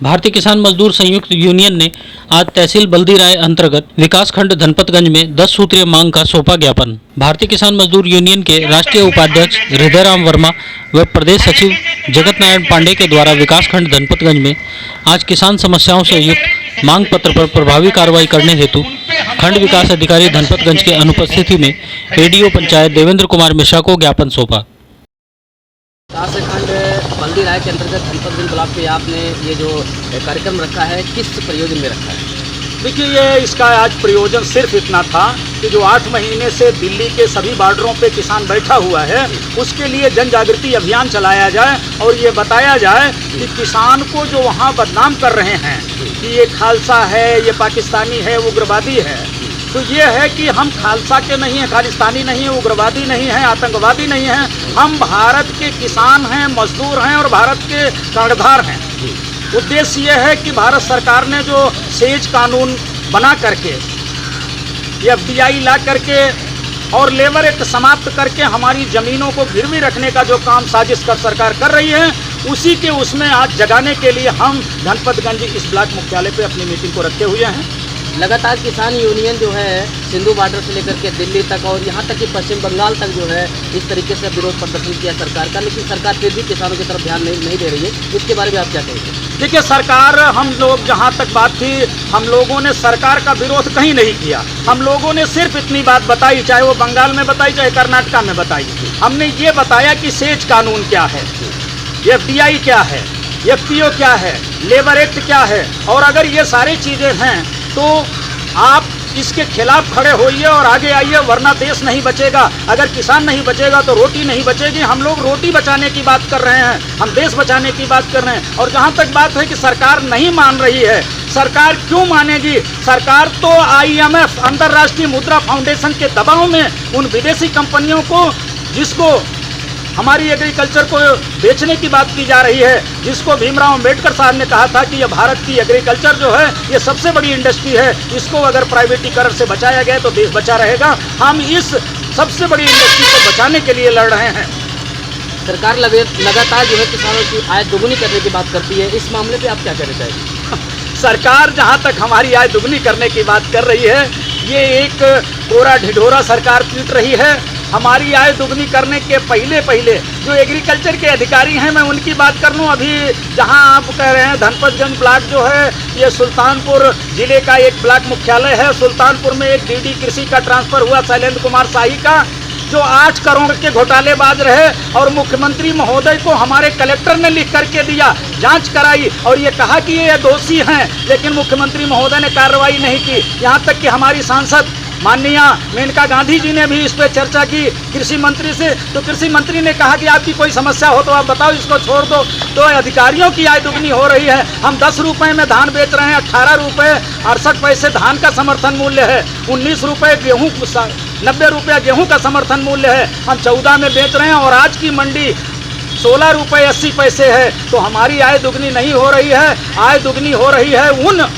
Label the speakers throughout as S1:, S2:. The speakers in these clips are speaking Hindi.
S1: भारतीय किसान मजदूर संयुक्त यूनियन ने आज तहसील बल्दी राय अंतर्गत विकासखंड धनपतगंज में 10 सूत्रीय मांग का सौंपा ज्ञापन। भारतीय किसान मजदूर यूनियन के राष्ट्रीय उपाध्यक्ष हृदयराम वर्मा व प्रदेश सचिव जगत नारायण पांडे के द्वारा विकासखंड धनपतगंज में आज किसान समस्याओं से युक्त मांग पत्र पर प्रभावी कार्रवाई करने हेतु खंड विकास अधिकारी धनपतगंज के अनुपस्थिति में एडीओ पंचायत देवेंद्र कुमार मिश्रा को ज्ञापन सौंपा।
S2: विकासखंड बल्दी राय के अंतर्गत धनपतगंज ब्लॉक पे आपने ये जो कार्यक्रम रखा है, किस प्रयोजन में रखा है?
S3: देखिए, ये इसका आज प्रयोजन सिर्फ इतना था कि जो 8 महीने से दिल्ली के सभी बॉर्डरों पे किसान बैठा हुआ है, उसके लिए जन जागृति अभियान चलाया जाए और ये बताया जाए कि किसान को जो वहाँ बदनाम कर रहे हैं कि ये खालसा है, ये पाकिस्तानी है, उग्रवादी है, तो ये है कि हम खालसा के नहीं हैं, खालिस्तानी नहीं हैं, उग्रवादी नहीं हैं, आतंकवादी नहीं हैं, हम भारत के किसान हैं, मजदूर हैं और भारत के कर्णधार हैं। उद्देश्य ये है कि भारत सरकार ने जो सेज कानून बना करके, FDI ला करके और लेबर एक्ट समाप्त करके हमारी ज़मीनों को गिरवी रखने का जो काम साजिश कर सरकार कर रही है, उसी के उसमें आज जगाने के लिए हम धनपतगंज इस ब्लॉक मुख्यालय पे अपनी मीटिंग को रखे हुए हैं।
S2: लगातार किसान यूनियन जो है सिंधु बॉर्डर से लेकर के दिल्ली तक और यहाँ तक कि पश्चिम बंगाल तक जो है इस तरीके से विरोध प्रदर्शन किया सरकार का, लेकिन सरकार फिर भी किसानों की तरफ ध्यान नहीं दे रही है। इसके बारे में आप क्या कहेंगे?
S3: देखिए, सरकार, हम लोग जहाँ तक बात थी, हम लोगों ने सरकार का विरोध कहीं नहीं किया। हम लोगों ने सिर्फ इतनी बात बताई, चाहे वो बंगाल में बताई, चाहे कर्नाटका में बताई। हमने ये बताया कि सेज कानून क्या है, FDI क्या है, FPO क्या है, लेबर एक्ट क्या है, और अगर ये सारी चीज़ें हैं तो आप इसके खिलाफ खड़े होइए और आगे आइए, वरना देश नहीं बचेगा। अगर किसान नहीं बचेगा तो रोटी नहीं बचेगी। हम लोग रोटी बचाने की बात कर रहे हैं, हम देश बचाने की बात कर रहे हैं। और जहाँ तक बात है कि सरकार नहीं मान रही है, सरकार क्यों मानेगी? सरकार तो IMF, अंतर्राष्ट्रीय मुद्रा फाउंडेशन के दबाव में उन विदेशी कंपनियों को, जिसको हमारी एग्रीकल्चर को बेचने की बात की जा रही है, जिसको भीमराव अंबेडकर साहब ने कहा था कि ये भारत की एग्रीकल्चर जो है ये सबसे बड़ी इंडस्ट्री है, इसको अगर प्राइवेटीकरण से बचाया गया तो देश बचा रहेगा। हम इस सबसे बड़ी इंडस्ट्री को बचाने के लिए लड़ रहे हैं।
S2: सरकार लगातार जो है किसानों की आय दोगुनी करने की बात करती है, इस मामले पे आप क्या कहना चाहेंगे?
S3: सरकार जहाँ तक हमारी आय दुगनी करने की बात कर रही है, ये एक कोरा ढिढोरा सरकार पीट रही है। हमारी आय दुगनी करने के पहले जो एग्रीकल्चर के अधिकारी हैं, मैं उनकी बात कर लूँ। अभी जहां आप कह रहे हैं धनपतगंज ब्लॉक जो है ये सुल्तानपुर जिले का एक ब्लॉक मुख्यालय है। सुल्तानपुर में एक DD कृषि का ट्रांसफ़र हुआ शैलेंद्र कुमार शाही का, जो 8 करोड़ के घोटालेबाज रहे, और मुख्यमंत्री महोदय को हमारे कलेक्टर ने लिख करके दिया, जांच कराई और ये कहा कि ये दोषी हैं, लेकिन मुख्यमंत्री महोदय ने कार्रवाई नहीं की। यहाँ तक कि हमारी सांसद माननीय मेनका गांधी जी ने भी इस पर चर्चा की कृषि मंत्री से, तो कृषि मंत्री ने कहा कि आपकी कोई समस्या हो तो आप बताओ, इसको छोड़ दो। तो अधिकारियों की आय दुगनी हो रही है। हम 10 रुपये में धान बेच रहे हैं, 18 रुपये 68 पैसे धान का समर्थन मूल्य है, 19 रुपये गेहूँ, 90 रुपये गेहूँ का समर्थन मूल्य है, हम 14 में बेच रहे हैं, और आज की मंडी 16 रुपये 80 पैसे है। तो हमारी आय दुगनी नहीं हो रही है, आय दुगनी हो रही है उन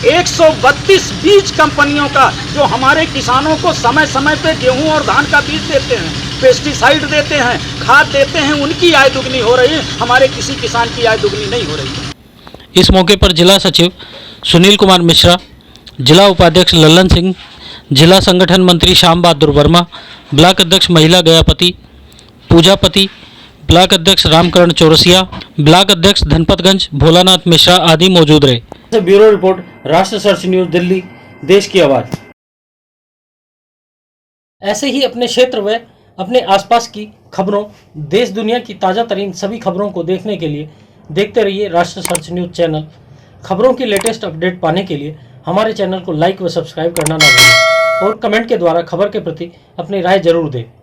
S3: 132 बीज कंपनियों का, जो हमारे किसानों को समय समय पे गेहूं और धान का बीज देते हैं, पेस्टिसाइड देते हैं, खाद देते हैं, उनकी आय दुगनी हो रही है। हमारे किसी किसान की आय दुगनी नहीं हो रही है।
S1: इस मौके पर जिला सचिव सुनील कुमार मिश्रा, जिला उपाध्यक्ष लल्लन सिंह, जिला संगठन मंत्री श्याम बहादुर वर्मा, ब्लॉक अध्यक्ष महिला गयापति पूजापति, ब्लॉक अध्यक्ष रामकरण चौरसिया, ब्लॉक अध्यक्ष धनपतगंज भोलानाथ मिश्रा आदि मौजूद रहे। ब्यूरो रिपोर्ट, राष्ट्र सर्च न्यूज, दिल्ली, देश की आवाज। ऐसे ही अपने क्षेत्र व अपने आसपास की खबरों, देश दुनिया की ताज़ा तरीन सभी खबरों को देखने के लिए देखते रहिए राष्ट्र सर्च न्यूज चैनल। खबरों की लेटेस्ट अपडेट पाने के लिए हमारे चैनल को लाइक व सब्सक्राइब करना ना भूलें और कमेंट के द्वारा खबर के प्रति अपनी राय जरूर दें।